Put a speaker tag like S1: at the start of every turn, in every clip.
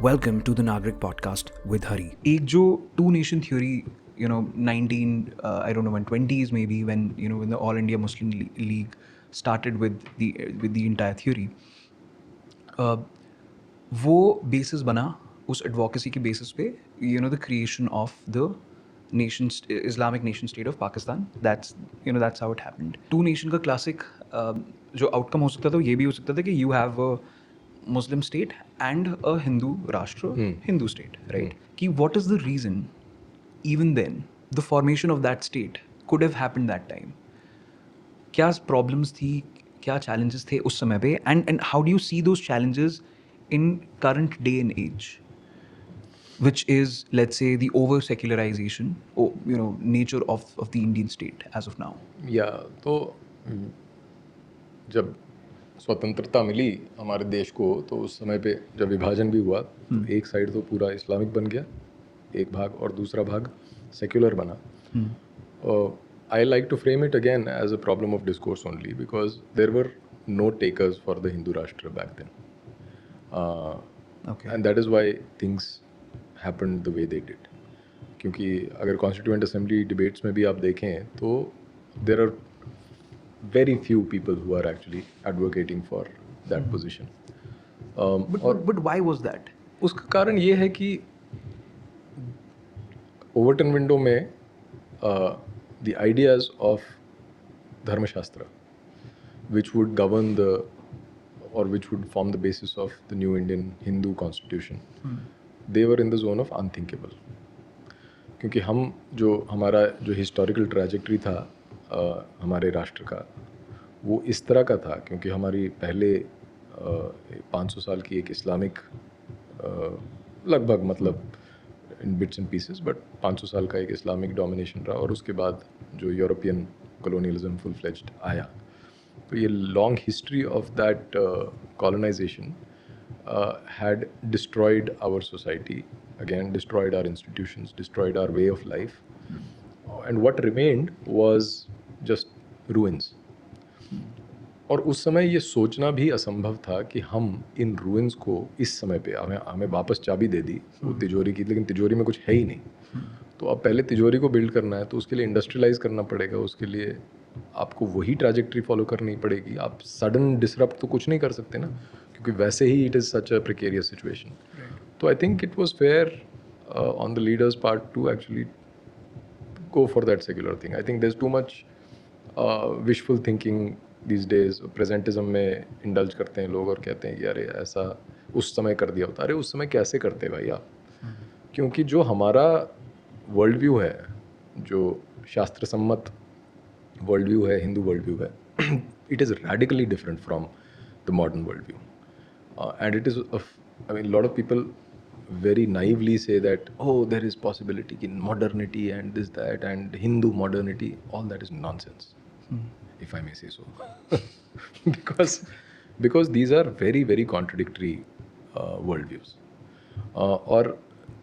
S1: Welcome to the Nagrik podcast with Hari. एक जो two nation theory, 1920s maybe, when the All India Muslim League started with the entire theory, वो basis बना उस advocacy के basis पे, the creation of the Islamic nation state of Pakistan. That's how it happened. Two nation का classic जो outcome हो सकता था, ये भी हो सकता था कि you have a Muslim state and a Hindu Rashtra, Hindu state, right? Ki what is the reason, even then, the formation of that state could have happened that time? क्या problems थी, क्या challenges थे उस समय पे, and how do you see those challenges in current day and age, which is, let's say, the over secularization, or nature of the Indian state as of now?
S2: तो जब स्वतंत्रता मिली हमारे देश को तो उस समय पे जब विभाजन भी हुआ तो एक साइड तो पूरा इस्लामिक बन गया एक भाग, और दूसरा भाग सेक्युलर बना. I like to frame it again as a problem of discourse only because there were no takers for the Hindu rashtra back then, and that is why things happened the way they did. क्योंकि अगर constituent assembly debates में भी आप देखें तो there are very few people who are actually advocating for that position.
S1: But why was that?
S2: उसका कारण ये है कि ओवरटन विंडो में the ideas of धर्मशास्त्र which would govern which would form the basis of the new Indian Hindu constitution, they were in the zone of unthinkable. क्योंकि हमारा जो हिस्टोरिकल ट्रैजेक्टरी था हमारे राष्ट्र का वो इस तरह का था, क्योंकि हमारी पहले 500 साल की एक इस्लामिक लगभग, मतलब इन बिट्स एंड पीसेस, बट 500 साल का एक इस्लामिक डोमिनेशन रहा, और उसके बाद जो यूरोपियन कॉलोनियलिज्म फुल फ्लेज्ड आया, तो ये long history of that colonisation had destroyed our society, again destroyed our institutions, destroyed our way of life, and what remained was just ruins. और उस समय ये सोचना भी असंभव था कि हम इन ruins को इस समय पे हमें वापस चाबी दे दी वो तिजोरी की, लेकिन तिजोरी में कुछ है ही नहीं. तो अब पहले तिजोरी को बिल्ड करना है तो उसके लिए इंडस्ट्रियलाइज करना पड़ेगा, उसके लिए आपको वही ट्रैजेक्टरी फॉलो करनी पड़ेगी. आप सडन डिसरप्ट तो कुछ नहीं कर सकते ना, क्योंकि वैसे ही it is such a precarious situation. तो I think it was fair on the leader's part to actually go for that secular thing. I think there's too much wishful thinking these days. Presentism में indulge करते हैं लोग और कहते हैं कि अरे ऐसा उस समय कर दिया होता. अरे उस समय कैसे करते भाई आप? क्योंकि जो हमारा वर्ल्ड व्यू है, जो शास्त्र सम्मत वर्ल्ड व्यू है, हिंदू वर्ल्ड व्यू है, it is radically different from the modern world view. And it is, I mean, a lot of people very naively say that, oh, there is possibility in modernity and this, that, and Hindu modernity. All that is nonsense, if I may say so. because these are very, very contradictory worldviews. और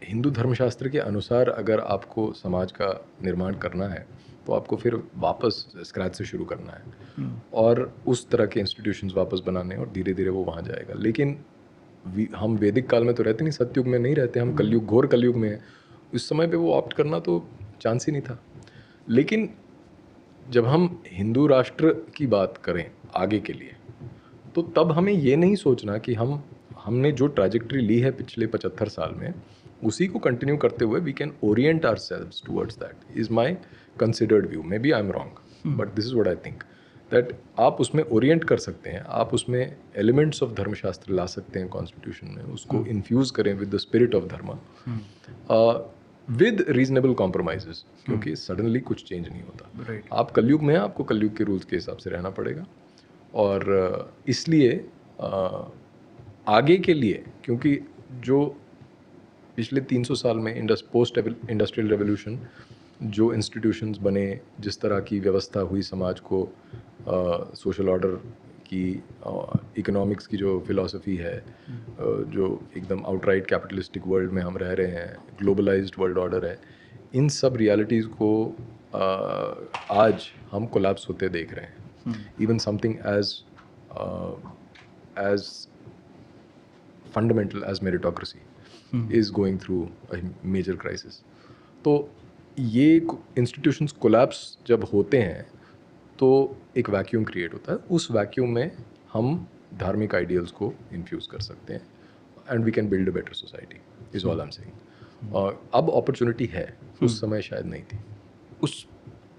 S2: हिंदू धर्मशास्त्र के अनुसार अगर आपको समाज का निर्माण करना है तो आपको फिर वापस स्क्रैच से शुरू करना है और उस तरह के इंस्टीट्यूशंस वापस बनाने, और धीरे धीरे वो वहाँ जाएगा. लेकिन हम वैदिक काल में तो रहते नहीं, सतयुग में नहीं रहते, हम कलयुग, घोर कलयुग में हैं. उस समय पे वो ऑप्ट करना तो चांस ही नहीं था. लेकिन जब हम हिंदू राष्ट्र की बात करें आगे के लिए, तो तब हमें ये नहीं सोचना कि हमने जो ट्रैजेक्टरी ली है पिछले 75 साल में उसी को कंटिन्यू करते हुए we can orient ourselves towards that, is my considered view. Maybe I am wrong, but this is what I think, that आप उसमें ओरिएंट कर सकते हैं, आप उसमें एलिमेंट्स ऑफ धर्मशास्त्र ला सकते हैं कॉन्स्टिट्यूशन में, उसको इन्फ्यूज़ करें विद द स्पिरिट ऑफ धर्म, विद रीजनेबल कॉम्प्रोमाइजेस, क्योंकि सडनली कुछ चेंज नहीं होता. आप कलयुग में हैं, आपको कलयुग के रूल्स के हिसाब से रहना पड़ेगा. और इसलिए आगे के लिए, क्योंकि जो पिछले 300 साल में पोस्ट इंडस्ट्रियल रेवोल्यूशन जो इंस्टीट्यूशंस बने, जिस तरह की व्यवस्था हुई समाज को, सोशल ऑर्डर की, इकोनॉमिक्स की जो फिलॉसफी है, जो एकदम आउटराइट कैपिटलिस्टिक वर्ल्ड में हम रह रहे हैं, ग्लोबलाइज्ड वर्ल्ड ऑर्डर है, इन सब रियलिटीज़ को आज हम कोलैप्स होते देख रहे हैं. Even something as fundamental as meritocracy. is going through a major crisis. तो ये इंस्टीट्यूशंस कोलैप्स जब होते हैं तो एक वैक्यूम क्रिएट होता है. उस वैक्यूम में हम धार्मिक आइडियल्स को इन्फ्यूज़ कर सकते हैं and we can build a better society is all I am saying. अब अपॉर्चुनिटी है, उस समय शायद नहीं थी.
S1: उस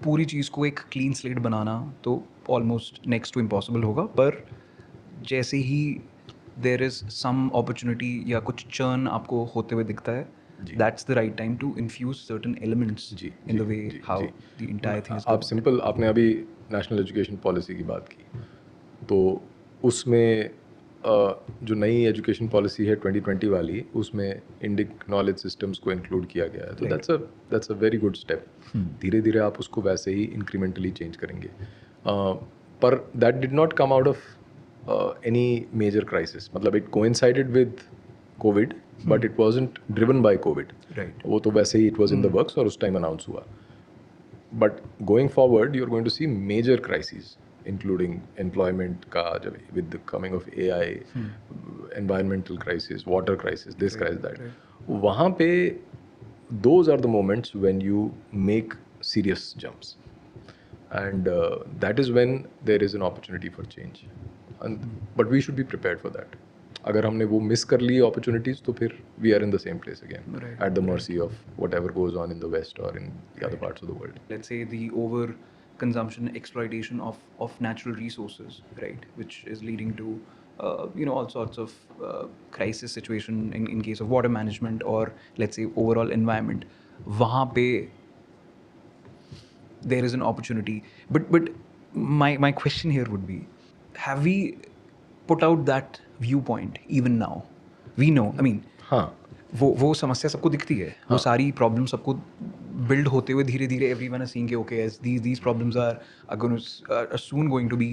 S1: पूरी चीज़ को एक क्लीन स्लेट बनाना तो ऑलमोस्ट नेक्स्ट टू इम्पॉसिबल होगा, पर जैसे ही देर इज़ सम अपॉर्चुनिटी या कुछ चर्न आपको होते हुए दिखता है,
S2: ji.
S1: That's the right time to infuse certain elements
S2: ji,
S1: in the
S2: ji,
S1: way
S2: ji,
S1: how
S2: ji.
S1: The entire thing is.
S2: आप सिंपल, आपने अभी नेशनल एजुकेशन पॉलिसी की बात की, तो उसमें जो नई एजुकेशन पॉलिसी है 2020 वाली, उसमें इंडिक नॉलेज सिस्टम्स को इंक्लूड किया गया है. तो that's a very good step. धीरे धीरे आप उसको वैसे ही इंक्रीमेंटली चेंज करेंगे. पर that did not come out of any major crisis. मतलब it coincided with Covid, but it wasn't driven by Covid.
S1: Right.
S2: वो तो वैसे ही it was in the works और उस टाइम अनाउंस हुआ. But going forward, you're going to see major crises, including employment ka, with the coming of AI, environmental crisis, water crisis, this crisis, that. वहाँ पे those are the moments when you make serious jumps, and that is when there is an opportunity for change. But we should be prepared for that. अगर हमने वो miss कर ली opportunities तो फिर we are in the same place again, at the mercy of whatever goes on in the West और in the other parts of the world.
S1: Let's say the over consumption exploitation of natural resources, right, which is leading to all sorts of crisis situation in case of water management, or let's say overall environment. वहाँ पे there is an opportunity, but my question here would be, have we put out that viewpoint even now? We know, I mean,
S2: हाँ,
S1: वो समस्या सबको दिखती है, वो सारी प्रॉब्लम सबको बिल्ड होते हुए धीरे धीरे एवरीवन इज सीइंग कि okay these problems are soon going to be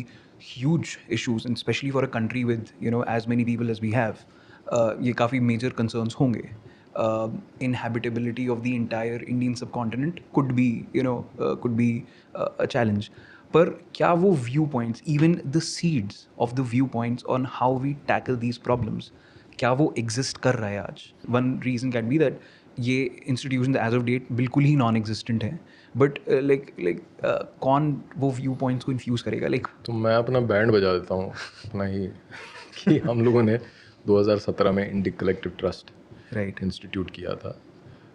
S1: huge issues, and especially for a country with as many people as we have, ये काफ़ी मेजर concerns होंगे. Inhabitability of the entire Indian subcontinent could be a challenge. पर क्या वो view points, even the seeds of the view points on how we tackle these problems, क्या वो exist कर रहा है आज? One reason can be that ये इंस्टीट्यूशन एज ऑफ डेट बिल्कुल ही नॉन एग्जिस्टेंट है, बट लाइक कौन वो व्यू पॉइंट्स को इन्फ्यूज़ करेगा? लाइक
S2: तो मैं अपना बैंड बजा देता हूँ अपना ही कि हम लोगों ने 2017 में Indic collective trust
S1: right
S2: institute किया था,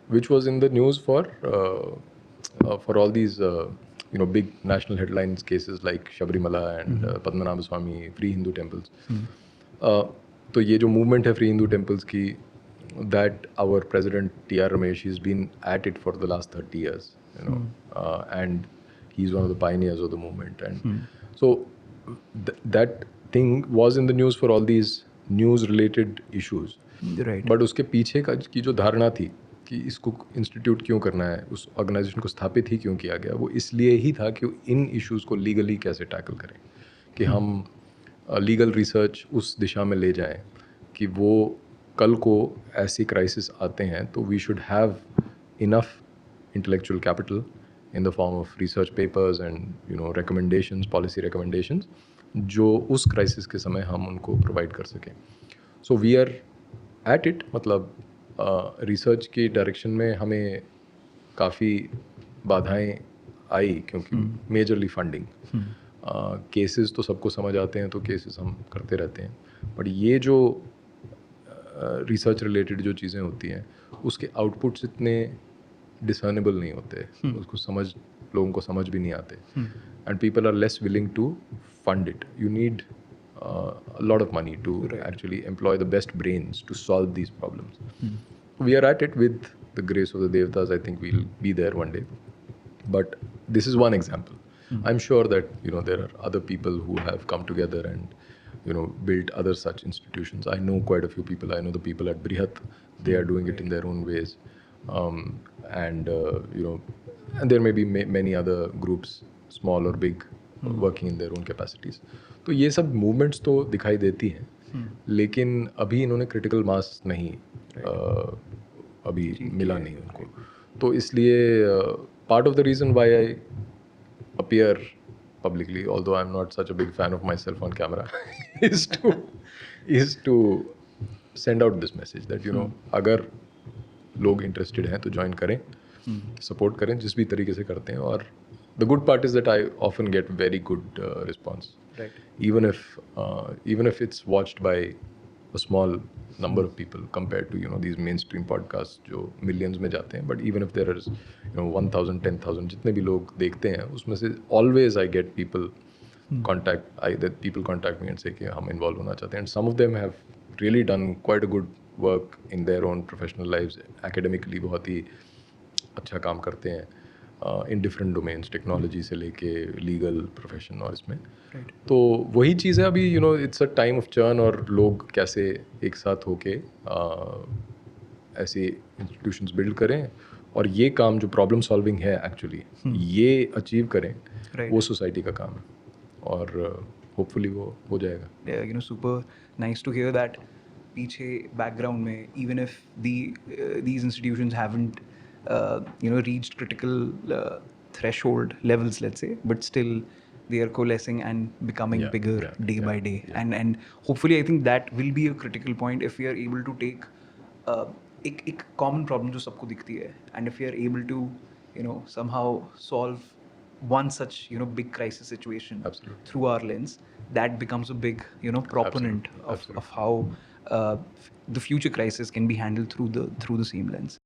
S2: which was in the news for all these big national headlines cases like Shabrimala and Padmanabha Swami, free Hindu temples. तो ये जो movement है free Hindu temples की, that our president T.R. Ramesh, he's been at it for the last 30 years, and he's one of the pioneers of the movement, and so that thing was in the news for all these news related issues.
S1: Right.
S2: But उसके पीछे की जो धारणा थी कि इसको institute क्यों करना है, उस ऑर्गेनाइजेशन को स्थापित ही क्यों किया गया, वो इसलिए ही था कि इन इश्यूज़ को लीगली कैसे टैकल करें, कि हम लीगल रिसर्च उस दिशा में ले जाएं कि वो कल को ऐसी क्राइसिस आते हैं तो we should have enough intellectual capital in the form of research papers and recommendations, policy recommendations, जो उस क्राइसिस के समय हम उनको प्रोवाइड कर सकें. So we are at it. मतलब रिसर्च की डायरेक्शन में हमें काफ़ी बाधाएं आई क्योंकि मेजरली फंडिंग. केसेस तो सबको समझ आते हैं तो केसेस हम करते रहते हैं, बट ये जो रिसर्च रिलेटेड जो चीज़ें होती हैं उसके आउटपुट्स इतने डिसर्नेबल नहीं होते, उसको लोगों को समझ भी नहीं आते, and people are less willing to fund it. You need a lot of money to actually employ the best brains to solve these problems. We are at it with the grace of the Devatas. I think we'll be there one day. But this is one example. I'm sure that there are other people who have come together and built other such institutions. I know quite a few people. I know the people at Brihat. They are doing it in their own ways, and there may be many other groups, small or big, working in their own capacities. तो ये सब movements तो दिखाई देती हैं, लेकिन अभी इन्होंने क्रिटिकल मास नहीं अभी मिला नहीं उनको. तो इसलिए part of the reason why I appear publicly, although I'm not such a big fan of myself on camera, is to send out this message that अगर लोग interested हैं तो join करें, support करें जिस भी तरीके से करते हैं. और the good part is that I often get very good response.
S1: Right.
S2: Even if it's watched by a small number of people compared to these mainstream podcasts जो millions में जाते हैं, but even if there is 1,000 10,000 जितने भी लोग देखते हैं उसमें से always I get people contact me and say कि हम involve होना चाहते हैं, and some of them have really done quite a good work in their own professional lives. Academically बहुत ही अच्छा काम करते हैं इन डिफरेंट डोमेन्स, टेक्नोलॉजी से लेके लीगल प्रोफेशन और इसमें. तो वही चीज़ है अभी it's a time of churn, और लोग कैसे एक साथ होके ऐसे इंस्टीट्यूशंस बिल्ड करें और ये काम जो प्रॉब्लम सॉल्विंग है एक्चुअली ये अचीव करें. वो सोसाइटी का काम है और होपफुली वो हो जाएगा.
S1: Super nice to hear that. पीछे background में, even if these institutions haven't reached critical threshold levels, let's say, but still they are coalescing and becoming bigger day by day. And hopefully I think that will be a critical point if we are able to take एक common problem जो सबको दिखती है, and if we are able to somehow solve one such big crisis situation through our lens, that becomes a big proponent of how the future crisis can be handled through the same lens.